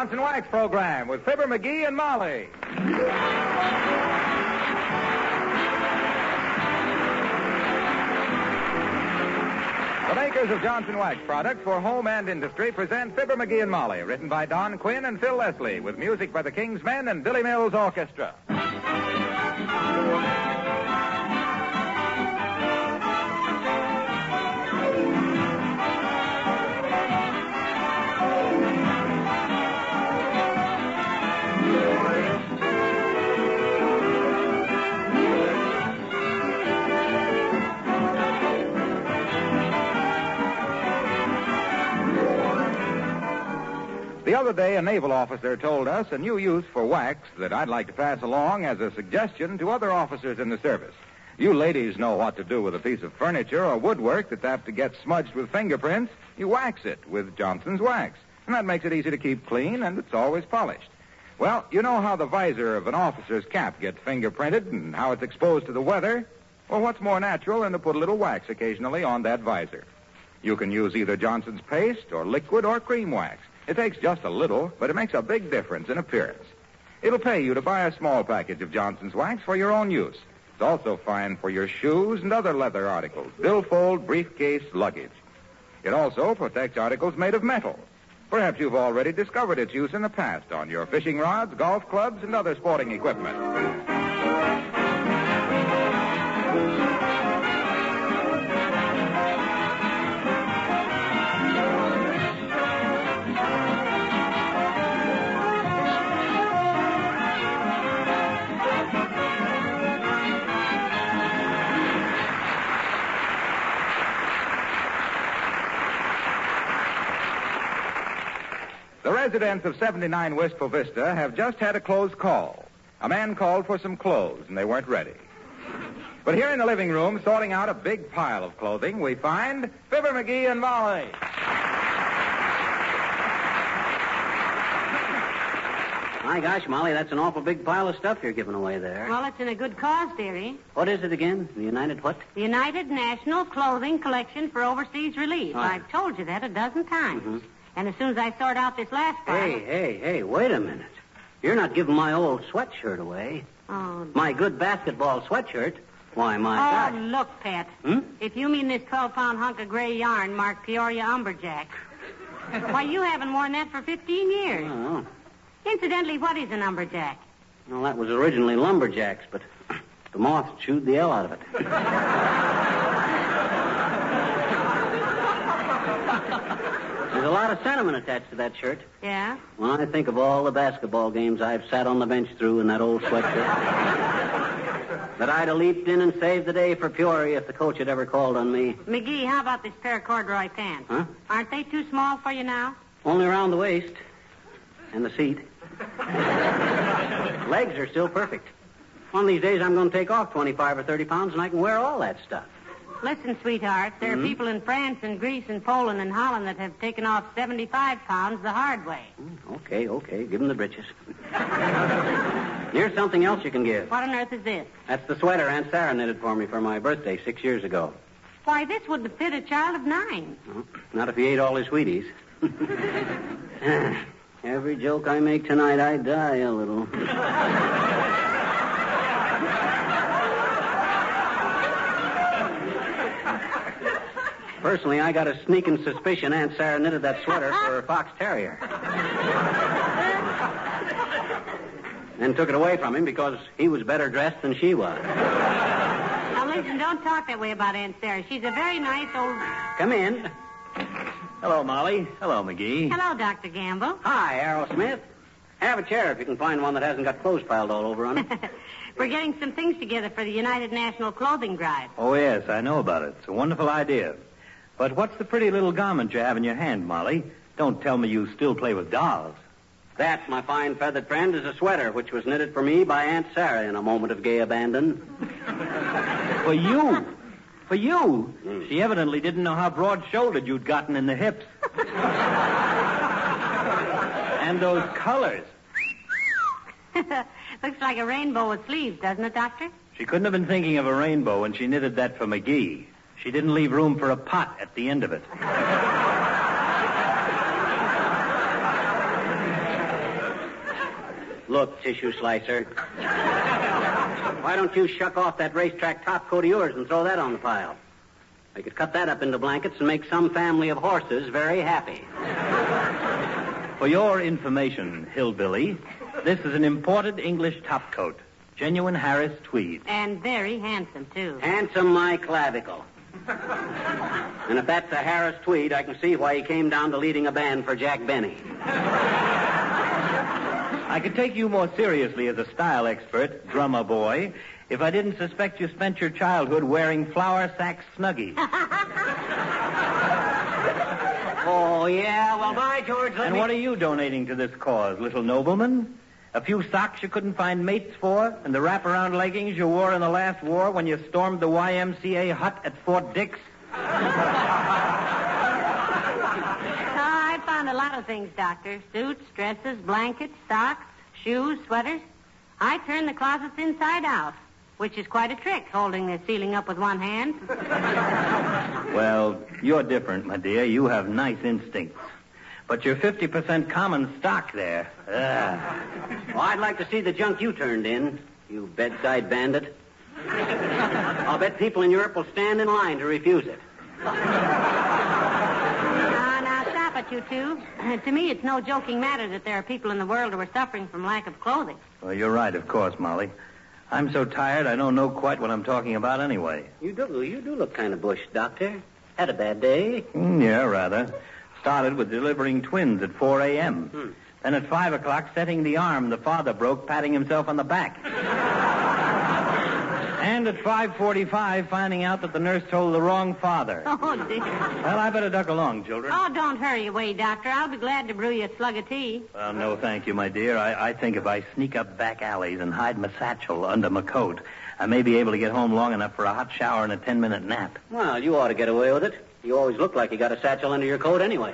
Johnson Wax program with Fibber McGee and Molly. The makers of Johnson Wax products for home and industry present Fibber McGee and Molly, written by Don Quinn and Phil Leslie, with music by the King's Men and Billy Mills Orchestra. The other day, a naval officer told us a new use for wax that I'd like to pass along as a suggestion to other officers in the service. You ladies know what to do with a piece of furniture or woodwork that's apt to get smudged with fingerprints. You wax it with Johnson's Wax, and that makes it easy to keep clean, and it's always polished. Well, you know how the visor of an officer's cap gets fingerprinted and how it's exposed to the weather? Well, what's more natural than to put a little wax occasionally on that visor? You can use either Johnson's paste or liquid or cream wax. It takes just a little, but it makes a big difference in appearance. It'll pay you to buy a small package of Johnson's Wax for your own use. It's also fine for your shoes and other leather articles, billfold, briefcase, luggage. It also protects articles made of metal. Perhaps you've already discovered its use in the past on your fishing rods, golf clubs, and other sporting equipment. The residents of 79 Wistful Vista have just had a close call. A man called for some clothes, and they weren't ready. But here in the living room, sorting out a big pile of clothing, we find Fibber McGee and Molly. My gosh, Molly, that's an awful big pile of stuff you're giving away there. Well, it's in a good cause, dearie. What is it again? The United what? The United National Clothing Collection for Overseas Relief. Oh. I've told you that a dozen times. Mm-hmm. And as soon as I sort out this last pile... Hey, wait a minute. You're not giving my old sweatshirt away. Oh. My good basketball sweatshirt. Why, my gosh. Look, Pet. Hmm? If you mean this 12-pound hunk of gray yarn marked Peoria Umberjack, why, you haven't worn that for 15 years. Oh. Incidentally, what is an umberjack? Well, that was originally lumberjacks, but the moth chewed the hell out of it. There's a lot of sentiment attached to that shirt. Yeah? When I think of all the basketball games I've sat on the bench through in that old sweatshirt, that I'd have leaped in and saved the day for Peoria if the coach had ever called on me. McGee, how about this pair of corduroy pants? Huh? Aren't they too small for you now? Only around the waist and the seat. Legs are still perfect. One of these days I'm going to take off 25 or 30 pounds and I can wear all that stuff. Listen, sweetheart, there are people in France and Greece and Poland and Holland that have taken off 75 pounds the hard way. Okay. Give them the breeches. Here's something else you can give. What on earth is this? That's the sweater Aunt Sarah knitted for me for my birthday 6 years ago. Why, this would fit a child of 9. Not if he ate all his Wheaties. Every joke I make tonight, I die a little. Personally, I got a sneaking suspicion Aunt Sarah knitted that sweater for her fox terrier. And took it away from him because he was better dressed than she was. Now, listen, don't talk that way about Aunt Sarah. She's a very nice old... Come in. Hello, Molly. Hello, McGee. Hello, Dr. Gamble. Hi, Aerosmith. Have a chair if you can find one that hasn't got clothes piled all over on it. We're getting some things together for the United National Clothing Drive. Oh, yes, I know about it. It's a wonderful idea. But what's the pretty little garment you have in your hand, Molly? Don't tell me you still play with dolls. That, my fine feathered friend, is a sweater which was knitted for me by Aunt Sarah in a moment of gay abandon. For you? For you? She evidently didn't know how broad-shouldered you'd gotten in the hips. And those colors. Looks like a rainbow with sleeves, doesn't it, Doctor? She couldn't have been thinking of a rainbow when she knitted that for McGee. She didn't leave room for a pot at the end of it. Look, tissue slicer. Why don't you shuck off that racetrack top coat of yours and throw that on the pile? I could cut that up into blankets and make some family of horses very happy. For your information, hillbilly, this is an imported English topcoat. Genuine Harris tweed. And very handsome, too. Handsome, my clavicle. And if that's a Harris tweed, I can see why he came down to leading a band for Jack Benny. I could take you more seriously as a style expert, drummer boy, if I didn't suspect you spent your childhood wearing flour sack snuggies. Oh, yeah? Well, by George, And what are you donating to this cause, little nobleman? A few socks you couldn't find mates for, and the wraparound leggings you wore in the last war when you stormed the YMCA hut at Fort Dix? I found a lot of things, Doctor. Suits, dresses, blankets, socks, shoes, sweaters. I turned the closets inside out, which is quite a trick, holding the ceiling up with one hand. Well, you're different, my dear. You have nice instincts. But you're 50% common stock there. Well, I'd like to see the junk you turned in, you bedside bandit. I'll bet people in Europe will stand in line to refuse it. Now, stop it, you two. To me, it's no joking matter that there are people in the world who are suffering from lack of clothing. Well, you're right, of course, Molly. I'm so tired I don't know quite what I'm talking about anyway. You do look kind of bushed, Doctor. Had a bad day? Yeah, rather. Started with delivering twins at 4 a.m. Then at 5 o'clock, setting the arm the father broke, patting himself on the back. And at 5:45, finding out that the nurse told the wrong father. Oh, dear. Well, I better duck along, children. Oh, don't hurry away, Doctor. I'll be glad to brew you a slug of tea. Well, no, thank you, my dear. I think if I sneak up back alleys and hide my satchel under my coat, I may be able to get home long enough for a hot shower and a 10-minute nap. Well, you ought to get away with it. You always look like you got a satchel under your coat anyway.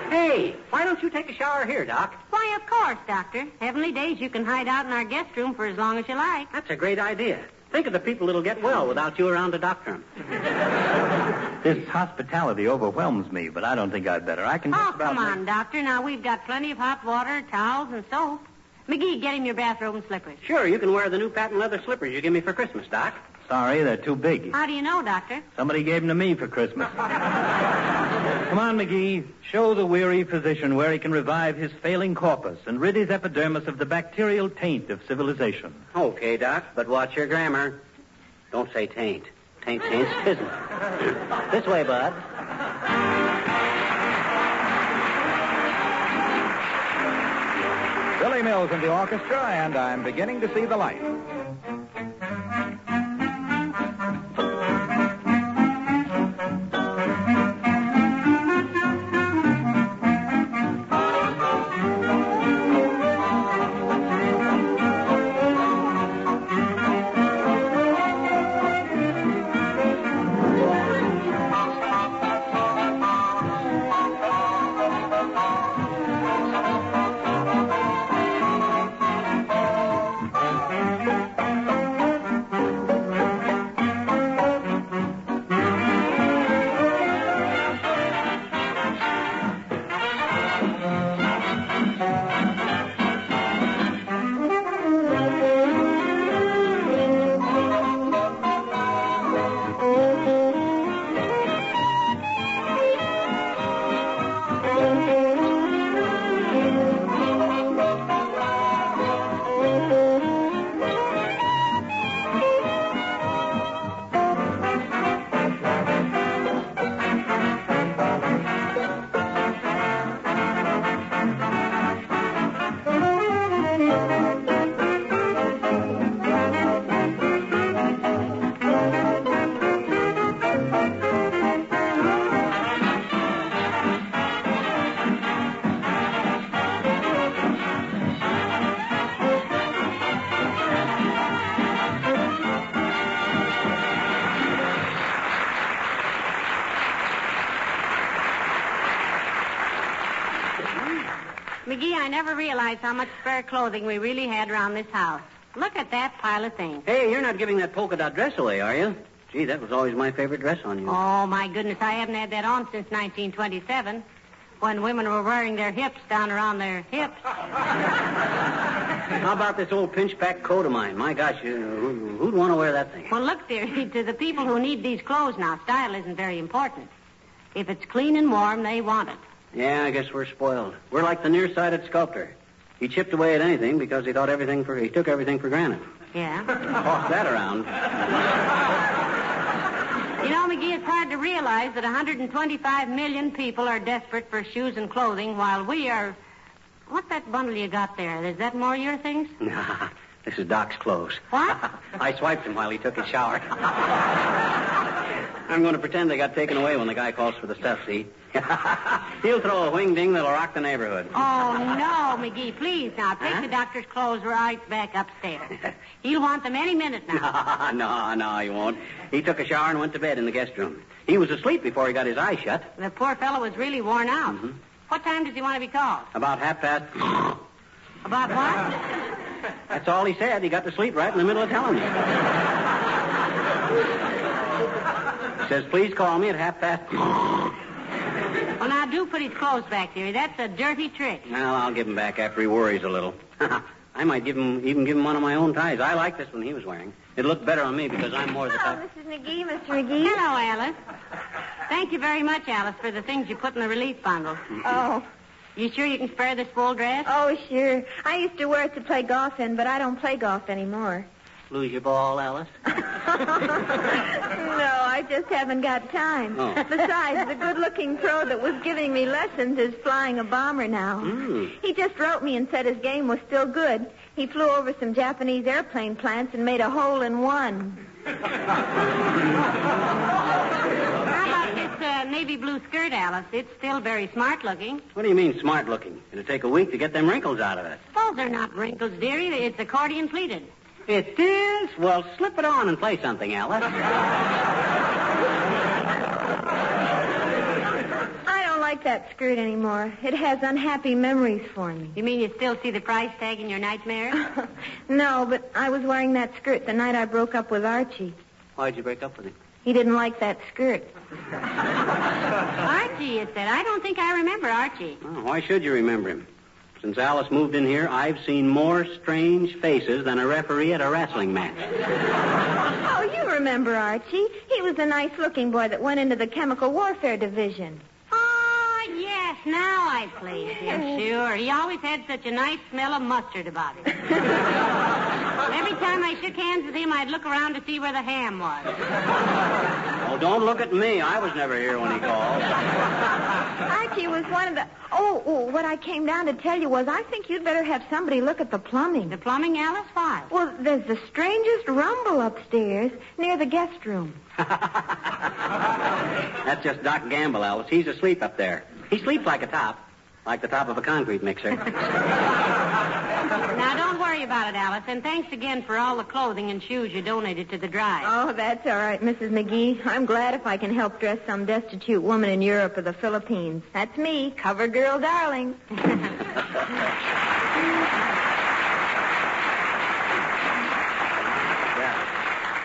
Hey, why don't you take a shower here, Doc? Why, of course, Doctor. Heavenly days, you can hide out in our guest room for as long as you like. That's a great idea. Think of the people that'll get well without you around to doctor them. This hospitality overwhelms me, but I don't think I'd better. I can just about... Come on, Doctor. Now, we've got plenty of hot water, towels, and soap. McGee, get him your bathrobe and slippers. Sure, you can wear the new patent leather slippers you give me for Christmas, Doc. Sorry, they're too big. How do you know, Doctor? Somebody gave them to me for Christmas. Come on, McGee. Show the weary physician where he can revive his failing corpus and rid his epidermis of the bacterial taint of civilization. Okay, Doc, but watch your grammar. Don't say taint. Taint taints tisn't. This way, bud. Billy Mills in the orchestra, and I'm beginning to see the light. McGee, I never realized how much spare clothing we really had around this house. Look at that pile of things. Hey, you're not giving that polka dot dress away, are you? Gee, that was always my favorite dress on you. Oh, my goodness, I haven't had that on since 1927. when women were wearing their hips down around their hips. How about this old pinch-back coat of mine? My gosh, who'd want to wear that thing? Well, look, dearie, to the people who need these clothes now, style isn't very important. If it's clean and warm, they want it. Yeah, I guess we're spoiled. We're like the nearsighted sculptor. He chipped away at anything because he took everything for granted. Yeah? Toss that around. You know, McGee, it's hard to realize that 125 million people are desperate for shoes and clothing while we are... What's that bundle you got there? Is that more your things? Nah, this is Doc's clothes. What? I swiped him while he took his shower. I'm going to pretend they got taken away when the guy calls for the stuff, see? He'll throw a wing-ding that'll rock the neighborhood. Oh, no, McGee, please now. Take the doctor's clothes right back upstairs. He'll want them any minute now. No, he won't. He took a shower and went to bed in the guest room. He was asleep before he got his eyes shut. The poor fellow was really worn out. Mm-hmm. What time does he want to be called? About past. About what? That's all he said. He got to sleep right in the middle of telling me. He says, please call me at past. Well, now, do put his clothes back, dearie. That's a dirty trick. Well, I'll give him back after he worries a little. I might even give him one of my own ties. I like this one he was wearing. It looked better on me because I'm more the type... Mrs. McGee, Mr. McGee. Hello, Alice. Thank you very much, Alice, for the things you put in the relief bundle. Oh. You sure you can spare this full dress? Oh, sure. I used to wear it to play golf in, but I don't play golf anymore. Lose your ball, Alice? No, I just haven't got time. Oh. Besides, the good-looking pro that was giving me lessons is flying a bomber now. Mm. He just wrote me and said his game was still good. He flew over some Japanese airplane plants and made a hole-in-one. How about this navy blue skirt, Alice? It's still very smart-looking. What do you mean, smart-looking? It'll take a week to get them wrinkles out of it. Those are not wrinkles, dearie. It's accordion pleated. It is? Well, slip it on and play something, Alice. I don't like that skirt anymore. It has unhappy memories for me. You mean you still see the price tag in your nightmares? No, but I was wearing that skirt the night I broke up with Archie. Why'd you break up with him? He didn't like that skirt. Archie, it said. I don't think I remember Archie. Oh, why should you remember him? Since Alice moved in here, I've seen more strange faces than a referee at a wrestling match. Oh, you remember Archie. He was a nice-looking boy that went into the chemical warfare division. Oh, yes, now I place him. Sure. He always had such a nice smell of mustard about him. Every time I shook hands with him, I'd look around to see where the ham was. Oh, don't look at me. I was never here when he called. Archie was one of the... Oh, what I came down to tell you was I think you'd better have somebody look at the plumbing. The plumbing, Alice? Why? Well, there's the strangest rumble upstairs near the guest room. That's just Doc Gamble, Alice. He's asleep up there. He sleeps like the top of a concrete mixer. Now, don't worry about it, Alice, and thanks again for all the clothing and shoes you donated to the drive. Oh, that's all right, Mrs. McGee. I'm glad if I can help dress some destitute woman in Europe or the Philippines. That's me, cover girl darling.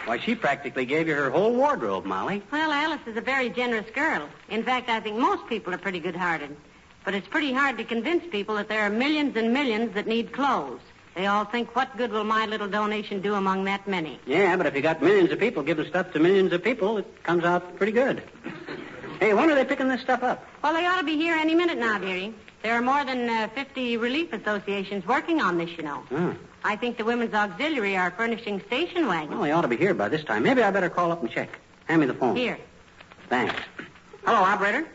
Why, she practically gave you her whole wardrobe, Molly. Well, Alice is a very generous girl. In fact, I think most people are pretty good-hearted. But it's pretty hard to convince people that there are millions and millions that need clothes. They all think, what good will my little donation do among that many? Yeah, but if you got millions of people giving stuff to millions of people, it comes out pretty good. Hey, when are they picking this stuff up? Well, they ought to be here any minute now, dearie. There are more than 50 relief associations working on this, you know. Oh. I think the Women's Auxiliary are furnishing station wagons. Well, they ought to be here by this time. Maybe I better call up and check. Hand me the phone. Here. Thanks. Hello, operator.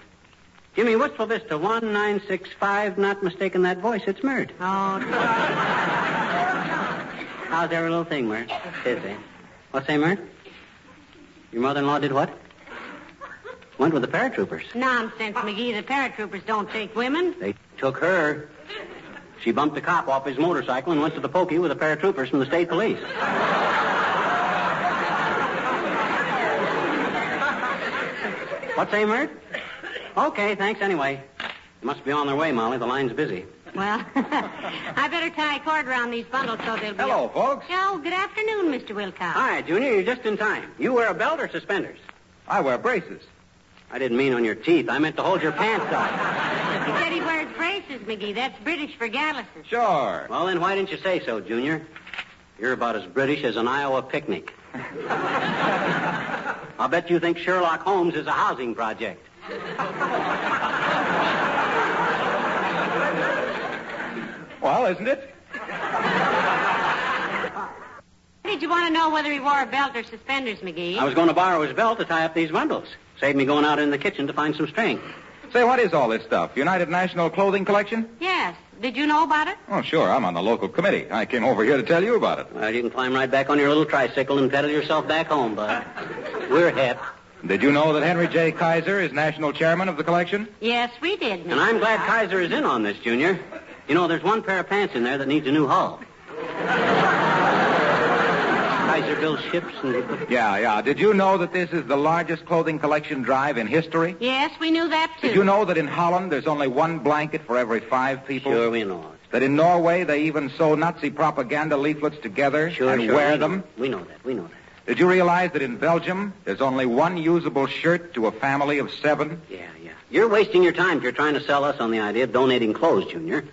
Jimmy, whistle this to 1965. Not mistaken that voice. It's Mert. Oh, How's every little thing, Mert? Busy. What's that, Mert? Your mother-in-law did what? Went with the paratroopers. nonsense, McGee. The paratroopers don't take women. They took her. She bumped a cop off his motorcycle and went to the pokey with the paratroopers from the state police. What's that, Mert? Okay, thanks anyway. They must be on their way, Molly. The line's busy. Well, I better tie a cord around these bundles so they'll be... Hello, folks. Oh, good afternoon, Mr. Wilcox. Hi, Junior. You're just in time. You wear a belt or suspenders? I wear braces. I didn't mean on your teeth. I meant to hold your pants up. backfires, McGee. That's British for galluses. Sure. Well, then why didn't you say so, Junior? You're about as British as an Iowa picnic. I'll bet you think Sherlock Holmes is a housing project. Well, isn't it? Did you want to know whether he wore a belt or suspenders, McGee? I was going to borrow his belt to tie up these bundles. Save me going out in the kitchen to find some string. Say, what is all this stuff? United National Clothing Collection? Yes. Did you know about it? Oh, sure. I'm on the local committee. I came over here to tell you about it. Well, you can climb right back on your little tricycle and pedal yourself back home, bud. We're hip. Did you know that Henry J. Kaiser is national chairman of the collection? Yes, we did, Mr. And I'm glad Kaiser is in on this, Junior. You know, there's one pair of pants in there that needs a new hull. Kaiser builds ships and... Yeah. Did you know that this is the largest clothing collection drive in history? Yes, we knew that, too. Did you know that in Holland there's only one blanket for every 5 people? Sure, we know it. That in Norway they even sew Nazi propaganda leaflets together and wear them? We know that. Did you realize that in Belgium there's only one usable shirt to a family of 7? Yeah. You're wasting your time if you're trying to sell us on the idea of donating clothes, Junior.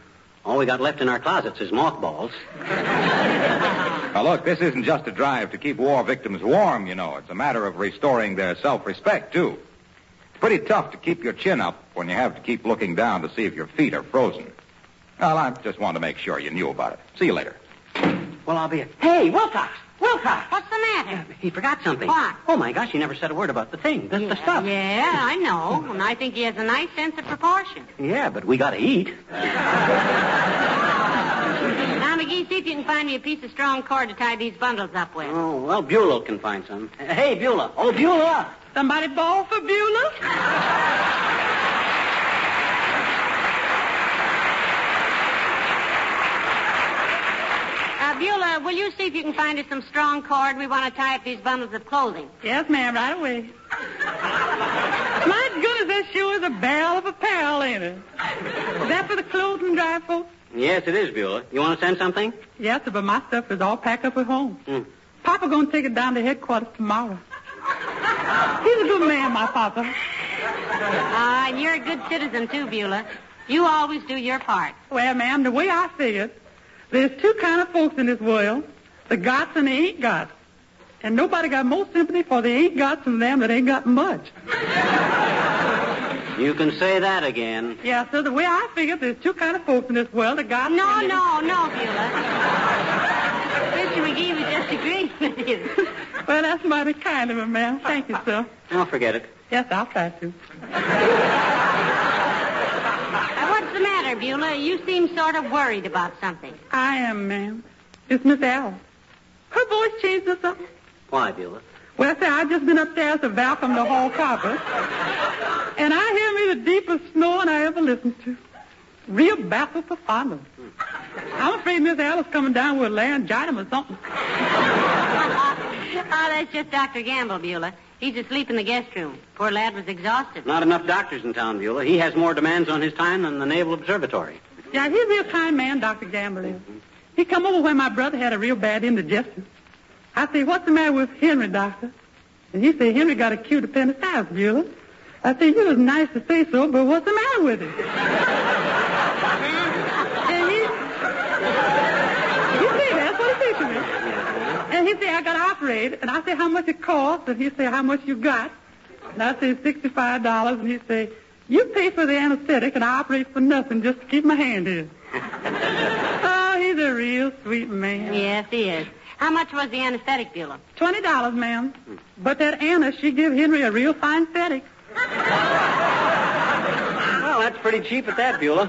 All we got left in our closets is mothballs. Now, look, this isn't just a drive to keep war victims warm, you know. It's a matter of restoring their self-respect, too. It's pretty tough to keep your chin up when you have to keep looking down to see if your feet are frozen. Well, I just wanted to make sure you knew about it. See you later. Well, I'll be... Hey, Wilcox! What's the matter? He forgot something. What? Oh, my gosh, he never said a word about the thing. The stuff. Yeah, I know. And I think he has a nice sense of proportion. Yeah, but we got to eat. Now, McGee, see if you can find me a piece of strong cord to tie these bundles up with. Oh, well, Beulah can find some. Hey, Beulah. Oh, Beulah. Somebody bawl for Beulah? Beulah, will you see if you can find us some strong cord? We want to tie up these bundles of clothing. Yes, ma'am, right away. My goodness, that sure is a barrel of apparel, ain't it? Is that for the clothing drive, folks? Yes, it is, Beulah. You want to send something? Yes, sir, but my stuff is all packed up at home. Papa going to take it down to headquarters tomorrow. He's a good man, my papa. And you're a good citizen, too, Beulah. You always do your part. Well, ma'am, the way I see it, there's 2 kind of folks in this world, the gots and the ain't gots. And nobody got more sympathy for the ain't gots than them that ain't got much. You can say that again. Yeah, so the way I figure, there's 2 kind of folks in this world, the gots No, and Beulah. Mr. McGee was just agreeing with you. Well, that's mighty kind of him, ma'am. Thank you, sir. Oh, forget it. Yes, I'll try to. What's the matter, Beulah? You seem sort of worried about something. I am, ma'am. It's Miss Alice. Her voice changed or something? Why, Beulah? Well, I say, I've just been upstairs to Malcolm the hall carpet, and I hear me the deepest snoring I ever listened to. Real baffled for fondness. I'm afraid Miss Alice coming down with laryngitis or something. That's just Dr. Gamble, Beulah. He's asleep in the guest room. Poor lad was exhausted. Not enough doctors in town, Beulah. He has more demands on his time than the Naval Observatory. Yeah, he's a real kind man, Dr. Gamble is. He come over when my brother had a real bad indigestion. I say, what's the matter with Henry, doctor? And he said, Henry got acute appendicitis, Beulah. I said, you was nice to say so, but what's the matter with him? And he said, that's what he said to me. And he said, I got to operate. And I said, how much it costs? And he said, how much you got? And I said, $65. And he said, you pay for the anesthetic, and I operate for nothing just to keep my hand in. Oh, he's a real sweet man. Yes, he is. How much was the anesthetic, Beulah? $20, ma'am. But that Anna, she give Henry a real fine anesthetic. Well, that's pretty cheap at that, Beulah.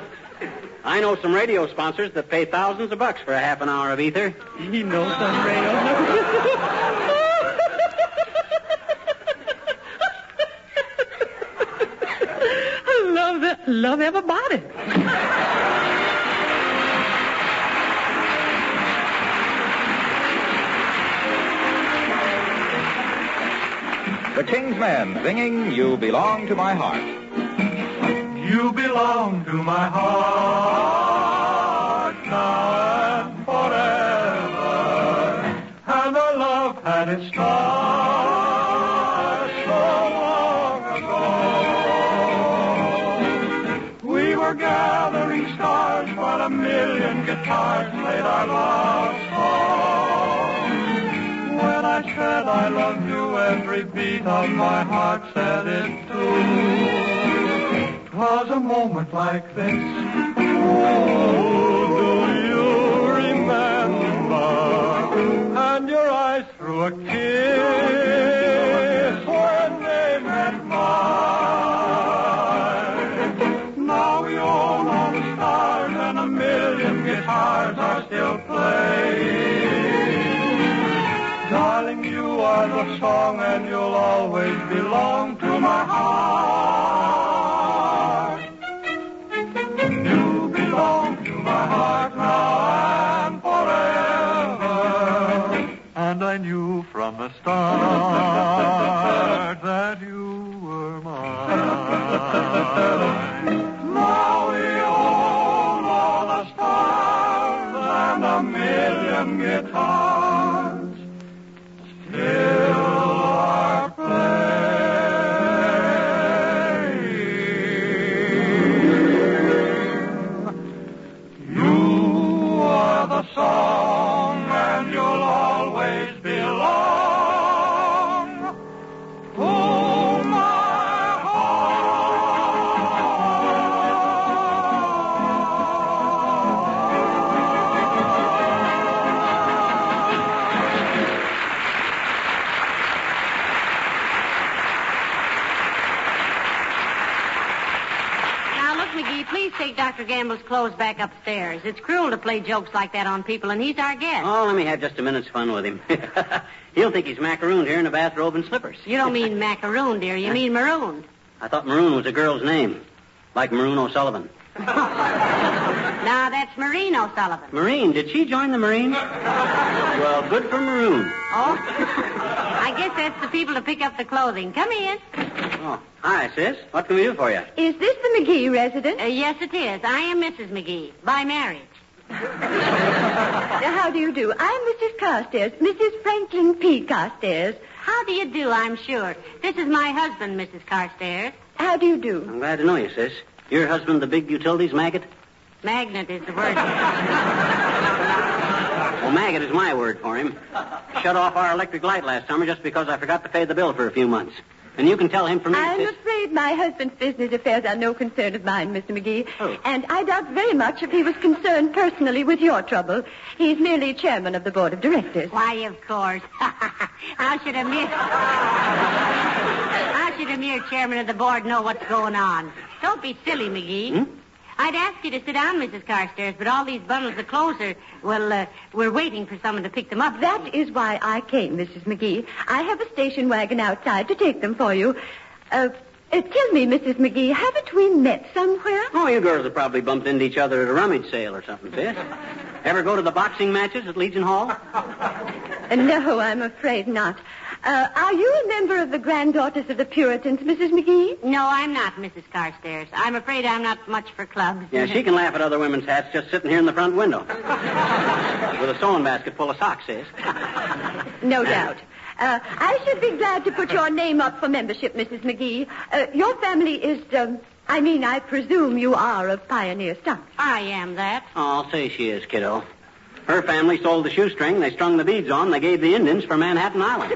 I know some radio sponsors that pay thousands of bucks for a half an hour of ether. He knows some radio. Love everybody. The King's Men singing You Belong to My Heart. You belong to my heart now and forever. And our love had its start so long ago. We were gathering falling stars, but a million guitars played our love song. When I said I loved you, every beat of my heart said it too. 'Twas a moment like this. Oh, do you remember? And your eyes threw a kiss when they met mine. Now we own all the stars and a million guitars are still playing. Darling, you are the song and you'll always belong to my heart. You belong to my heart now and forever. And I knew from the start that you were mine. Now we own all the stars and a million guitars still are playing. You are the song and you'll always belong to my Now, look, McGee, please take Dr. Gamble's clothes back upstairs. It's cruel to play jokes like that on people, and he's our guest. Oh, let me have just a minute's fun with him. He'll think he's macarooned here in a bathrobe and slippers. You don't mean macaroon, dear. You mean marooned. I thought Maroon was a girl's name, like Maroon O'Sullivan. Now, that's Maureen O'Sullivan. Marine, did she join the Marines? Well, good for Maroon. Oh, I guess that's the people to pick up the clothing. Come in. Oh, hi, sis. What can we do for you? Is this the McGee residence? Yes, it is. I am Mrs. McGee, by marriage. How do you do? I'm Mrs. Carstairs, Mrs. Franklin P. Carstairs. How do you do, I'm sure. This is my husband, Mrs. Carstairs. How do you do? I'm glad to know you, sis. Your husband, the big utilities maggot? Magnet is the word. Well, maggot is my word for him. Shut off our electric light last summer just because I forgot to pay the bill for a few months. And you can tell him from me, I'm sis. afraid my husband's business affairs are no concern of mine, Mr. McGee. Oh. And I doubt very much if he was concerned personally with your trouble. He's merely chairman of the board of directors. Why, of course. How should a mere chairman of the board know what's going on? Don't be silly, McGee. I'd ask you to sit down, Mrs. Carstairs, but all these bundles of clothes are, we're waiting for someone to pick them up. That is why I came, Mrs. McGee. I have a station wagon outside to take them for you. Tell me, Mrs. McGee, haven't we met somewhere? Oh, you girls have probably bumped into each other at a rummage sale or something, sis. Ever go to the boxing matches at Legion Hall? No, I'm afraid not. Are you a member of the Granddaughters of the Puritans, Mrs. McGee? No, I'm not, Mrs. Carstairs. I'm afraid I'm not much for clubs. Yeah, she can laugh at other women's hats just sitting here in the front window. With a sewing basket full of socks, sis. No doubt. I should be glad to put your name up for membership, Mrs. McGee. Your family is, I presume you are of pioneer stock. I am that. Oh, I'll say she is, kiddo. Her family sold the shoestring they strung the beads on. They gave the Indians for Manhattan Island.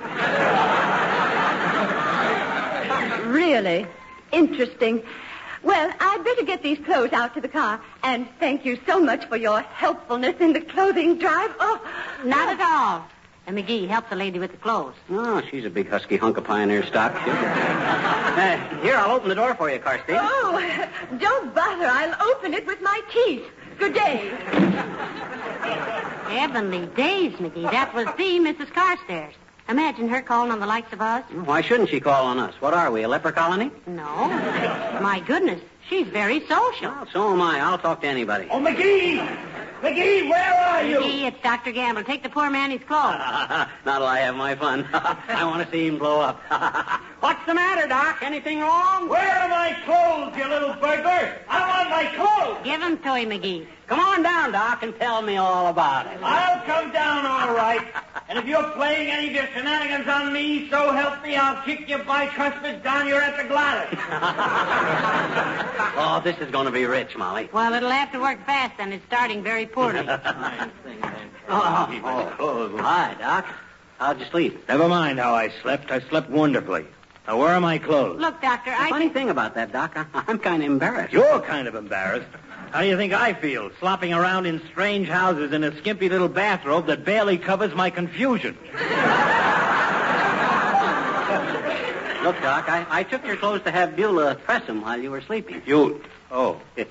Really? Interesting. Well, I'd better get these clothes out to the car. And thank you so much for your helpfulness in the clothing drive. Oh, Not at all. And McGee, help the lady with the clothes. Oh, she's a big husky hunk of pioneer stock. Here, I'll open the door for you, Carstairs. Oh, don't bother. I'll open it with my teeth. Good day. Heavenly days, McGee. That was the Mrs. Carstairs. Imagine her calling on the likes of us. Why shouldn't she call on us? What are we, a leper colony? No. My goodness. She's very social. Well, so am I. I'll talk to anybody. Oh, McGee! McGee, where are you? McGee, it's Dr. Gamble. Take the poor man his clothes. Not till I have my fun. I want to see him blow up. What's the matter, Doc? Anything wrong? Where are my clothes, you little burglar? I want my clothes. Give him to him, McGee. Come on down, Doc, and tell me all about it. I'll come down all right. And if you're playing any of your shenanigans on me, so help me, I'll kick you by trespass down here at the Gladys. Oh, Oh, this is going to be rich, Molly. Well, it'll have to work fast, and it's starting very poorly. Hi, Doc. How'd you sleep? Never mind how I slept. I slept wonderfully. Now, where are my clothes? Look, Doctor, The funny thing about that, Doc, I'm kind of embarrassed. You're kind of embarrassed. How do you think I feel, slopping around in strange houses in a skimpy little bathrobe that barely covers my confusion? Look, Doc, I took your clothes to have Beulah press them while you were sleeping. You? Oh, gee,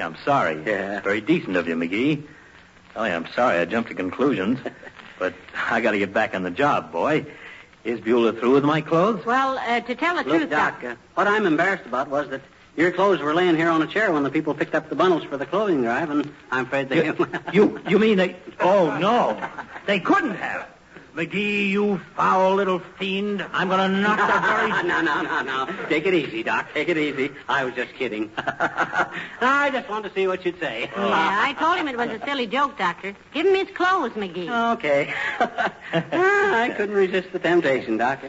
I'm sorry. Yeah. Very decent of you, McGee. Oh, yeah, I'm sorry I jumped to conclusions. But I got to get back on the job, boy. Is Beulah through with my clothes? Well, to tell the Look, truth, Doc, what I'm embarrassed about was that your clothes were laying here on a chair when the people picked up the bundles for the clothing drive, and I'm afraid they... You mean they... Oh, no. They couldn't have. McGee, you foul little fiend. I'm going to knock the very... No. Take it easy, Doc. Take it easy. I was just kidding. I just wanted to see what you'd say. Yeah, I told him it was a silly joke, Doctor. Give him his clothes, McGee. Okay. I couldn't resist the temptation, Doc.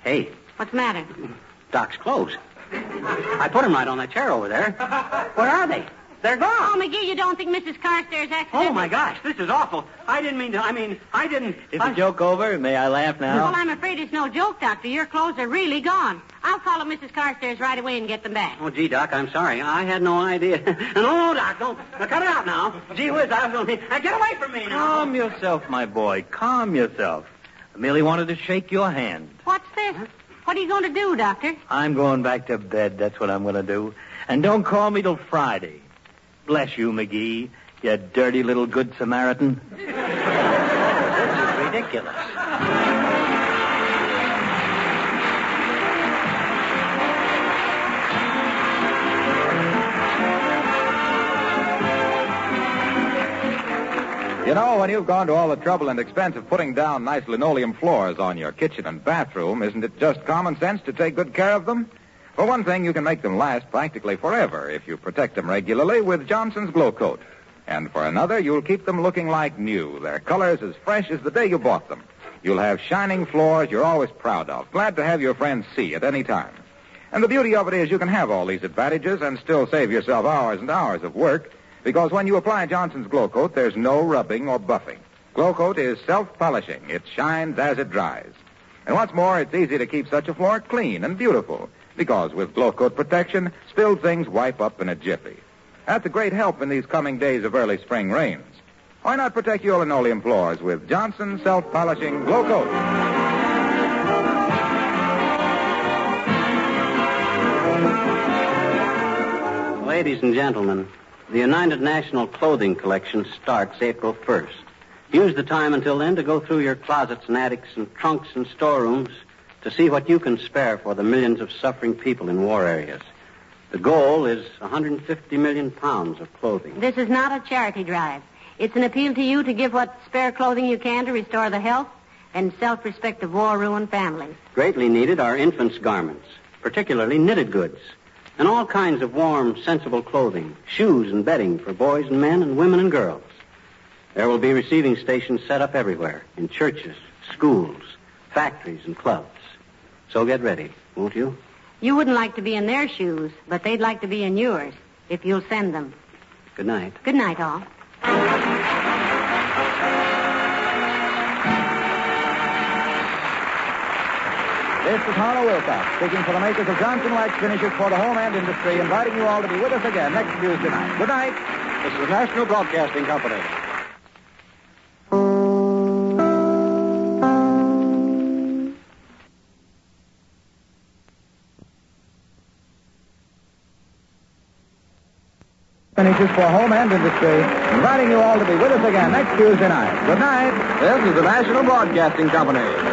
Hey. What's the matter? Doc's clothes. I put them right on that chair over there. Where are they? They're gone. Oh, McGee, you don't think Mrs. Carstairs accidentally... Oh, my gosh, this is awful. I didn't mean to... I didn't... Is the joke over? May I laugh now? Well, I'm afraid it's no joke, Doctor. Your clothes are really gone. I'll call up Mrs. Carstairs right away and get them back. Oh, gee, Doc, I'm sorry. I had no idea. No, Doc, don't. Now, cut it out now. Gee whiz, I was going to... Now, get away from me now. Calm yourself, my boy. Calm yourself. I merely wanted to shake your hand. What's this? What are you going to do, Doctor? I'm going back to bed. That's what I'm going to do. And don't call me till Friday. Bless you, McGee, you dirty little good Samaritan. This is ridiculous. You know, when you've gone to all the trouble and expense of putting down nice linoleum floors on your kitchen and bathroom, isn't it just common sense to take good care of them? For one thing, you can make them last practically forever if you protect them regularly with Johnson's Glow Coat. And for another, you'll keep them looking like new, their colors as fresh as the day you bought them. You'll have shining floors you're always proud of, glad to have your friends see at any time. And the beauty of it is you can have all these advantages and still save yourself hours and hours of work, because when you apply Johnson's Glow Coat, there's no rubbing or buffing. Glow Coat is self-polishing. It shines as it dries. And what's more, it's easy to keep such a floor clean and beautiful, because with Glow Coat protection, spilled things wipe up in a jiffy. That's a great help in these coming days of early spring rains. Why not protect your linoleum floors with Johnson's self-polishing Glow Coat? Ladies and gentlemen, the United National Clothing Collection starts April 1st. Use the time until then to go through your closets and attics and trunks and storerooms to see what you can spare for the millions of suffering people in war areas. The goal is 150 million pounds of clothing. This is not a charity drive. It's an appeal to you to give what spare clothing you can to restore the health and self-respect of war-ruined families. Greatly needed are infants' garments, particularly knitted goods, and all kinds of warm, sensible clothing, shoes and bedding for boys and men and women and girls. There will be receiving stations set up everywhere, in churches, schools, factories, and clubs. So get ready, won't you? You wouldn't like to be in their shoes, but they'd like to be in yours, if you'll send them. Good night. Good night, all. This is Harlow Wilcox, speaking for the makers of Johnson Wax Finishes for the home and industry, inviting you all to be with us again next Tuesday night. Good night. This is the National Broadcasting Company. Finishes for home and industry, inviting you all to be with us again next Tuesday night. Good night. This is the National Broadcasting Company.